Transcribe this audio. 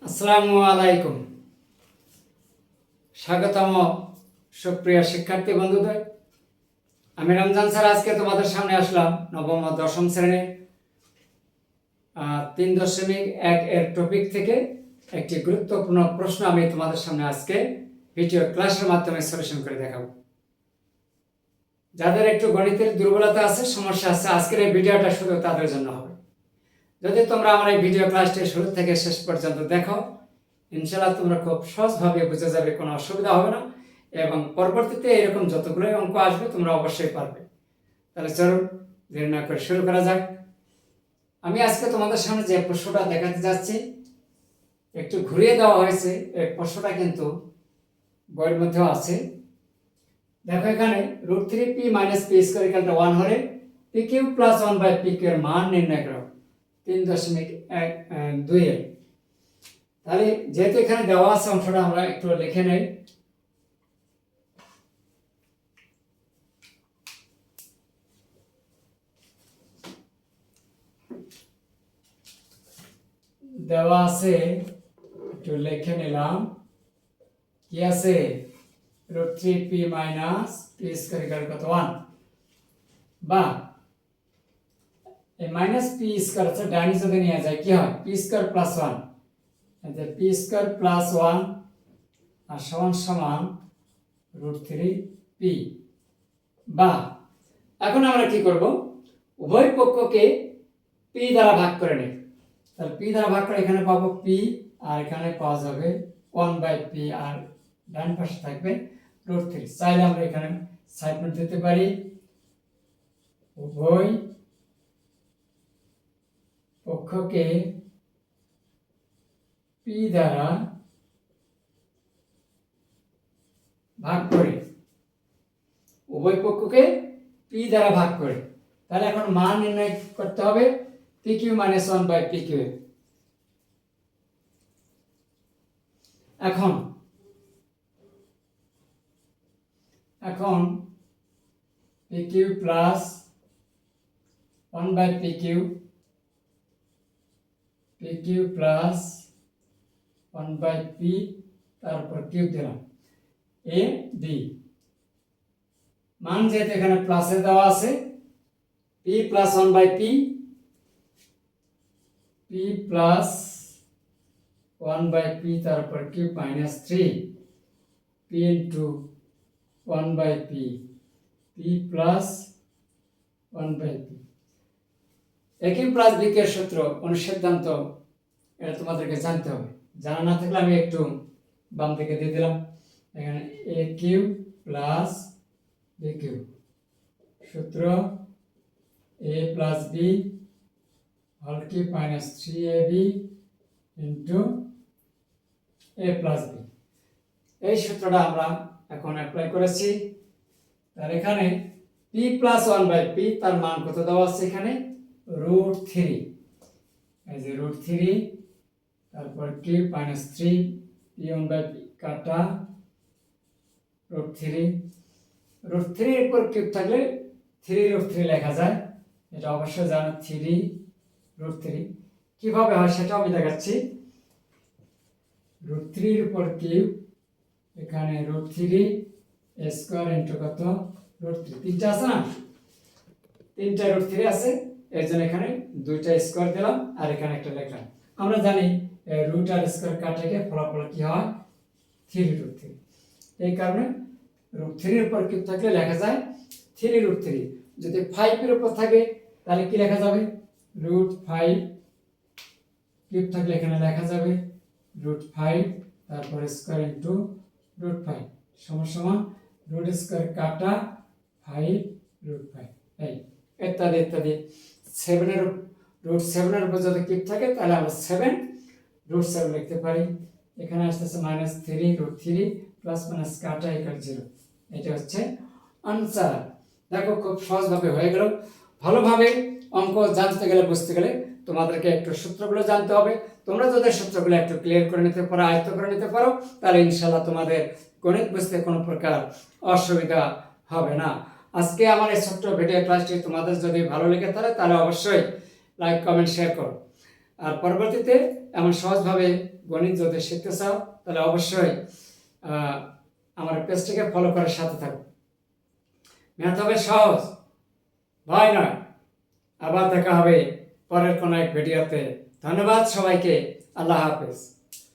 আসসালামু আলাইকুম। স্বাগতম সুপ্রিয় শিক্ষার্থী বন্ধুদের। আমি রমজান স্যার আজকে তোমাদের সামনে আসলাম নবম ও দশম শ্রেণীর 3.1 এর টপিক থেকে একটি গুরুত্বপূর্ণ প্রশ্ন আমি তোমাদের সামনে আজকে ভিডিও ক্লাসের মাধ্যমে সলিউশন করে দেখাবো। যাদের একটু গণিতের দুর্বলতা আছে, সমস্যা আছে, আজকের এই ভিডিওটা শুধু তাদের জন্য হবে। যদি তোমরা আমার এই ভিডিও ক্লাসটি শুরু থেকে শেষ পর্যন্ত দেখো, ইনশাআল্লাহ তোমরা খুব সহজভাবে বুঝে যাবে, কোনো অসুবিধা হবে না, এবং পরবর্তীতে এরকম যতগুলো অঙ্ক আসবে তোমরা অবশ্যই পারবে। তাহলে চলুন দেরি না করে শুরু করা যাক। আমি আজকে তোমাদের সামনে যে প্রশ্নটা দেখাতে যাচ্ছি, একটু ঘুরিয়ে দেওয়া হয়েছে। এই প্রশ্নটা কিন্তু বইয়ের মধ্যেও আছে। দেখো, এখানে √3p - p² 1 হলে pq + 1/pq এর মান নির্ণয় করো 3.1 এর। তাহলে যেহেতু এখানে দেওয়া আছে, অংশটা আমরা একটু লিখে নেই। দেওয়া আছে, একটু লিখে নিলাম। কি আছে? √3p - p² 1, বা এই -p² আছে ডাইনি যদি নিয়ে যায় কি হয়? p² + 1, p² + 1 আর সমান √3p। বা এখন আমরা কি করব? উভয় পক্ষকে p দ্বারা ভাগ করে নেই। তাহলে p দ্বারা ভাগ করে এখানে পাবো p, আর এখানে পাওয়া যাবে 1/p, আর ডান পাশে থাকবে √3। চাইলে আমরা এখানে সাইড নোট দিতে পারি, উভয় পক্ষকে p দ্বারা ভাগ করে, উভয় পক্ষকে p দ্বারা ভাগ করে। তাহলে এখন মান নির্ণয় করতে হবে pq - 1/pq। এখন pq + 1/pq, pq + 1/p, তারপর কিউব দিলাম a b। মান যেহেতু এখানে প্লাসে দেওয়া আছে, p + 1/p, p + 1/p, তারপর cube -3, p * 1/p, p + 1/p। একই প্লাস বিকের সূত্র অনুসিদ্ধান্ত, এটা তোমাদেরকে জানতে হবে। জানা না থাকলে আমি একটু বাম দিকে দিয়ে দিলাম। এখানে a³ + b³ সূত্র a + b whole cube -3ab a + b। এই সূত্রটা আমরা এখন অ্যাপ্লাই করেছি। তার এখানে p + 1/p, তার মান কত দেওয়া আছে? এখানে √3। এই যে √3, তারপর কিউব -3, p1/p কাটা √3। √3 এর উপর কিউব থাকলে 3√3 লেখা যায়, এটা অবশ্যই জানো। 3√3 কিভাবে হয় সেটাও আমি দেখাচ্ছি। √3 এর উপর কিউব, এখানে √3 স্কয়ার ইনটু কত? √3। তিনটা আছে না? তিনটা √3 আছে, এর জন্য এখানে দুইটা স্কয়ার দিলাম, আর এখানে একটা লিখলাম। আমরা জানি রুট আর স্কয়ার কাটে গিয়ে ফলাফল কি হয়? 3√3। এই কারণে √3 এর উপর কিউব থাকলে লেখা যায় 3√3। যদি 5 এর উপর থাকে তাহলে কি লেখা যাবে? √5। কিউব থাকলে এখানে লেখা যাবে √5, তারপর স্কয়ার ইনটু √5 সমান রুট স্কয়ার কাটা 5√5। এই ইত্যাদি ইত্যাদি। 7 এর √7 এর উপর যদি কিউব থাকে তাহলে আমরা 7√7 লিখতে পারি। এখানে আসতেছে -3√3 প্লাস কাটা = 0। এটা হচ্ছে আনসার। দেখো, খুব সহজভাবে হয়ে গেল। ভালোভাবে অঙ্ক জানতে গেলে, বুঝতে গেলে তোমাদেরকে একটু সূত্রগুলো জানতে হবে। তোমরা যদি সূত্রগুলো একটু ক্লিয়ার করে নিতে পারো, আয়ত্ত করে নিতে পারো, তাহলে ইনশাআল্লাহ তোমাদের গণিত বুঝতে কোনো প্রকার অসুবিধা হবে না। আজকে আমার এই ছোট্ট ভিডিও ক্লাসটি তোমাদের যদি ভালো লেগে থাকে তাহলে অবশ্যই লাইক, কমেন্ট, শেয়ার করো। আর পরবর্তীতে এমন সহজভাবে গণিত যদি শিখতে চাও তাহলে অবশ্যই আমার পেজটিকে ফলো করার সাথে থাকো। ম্যাথ হবে সহজ, ভয় নয়। আবার দেখা হবে পরের কোনো এক ভিডিওতে। ধন্যবাদ সবাইকে। আল্লাহ হাফেজ।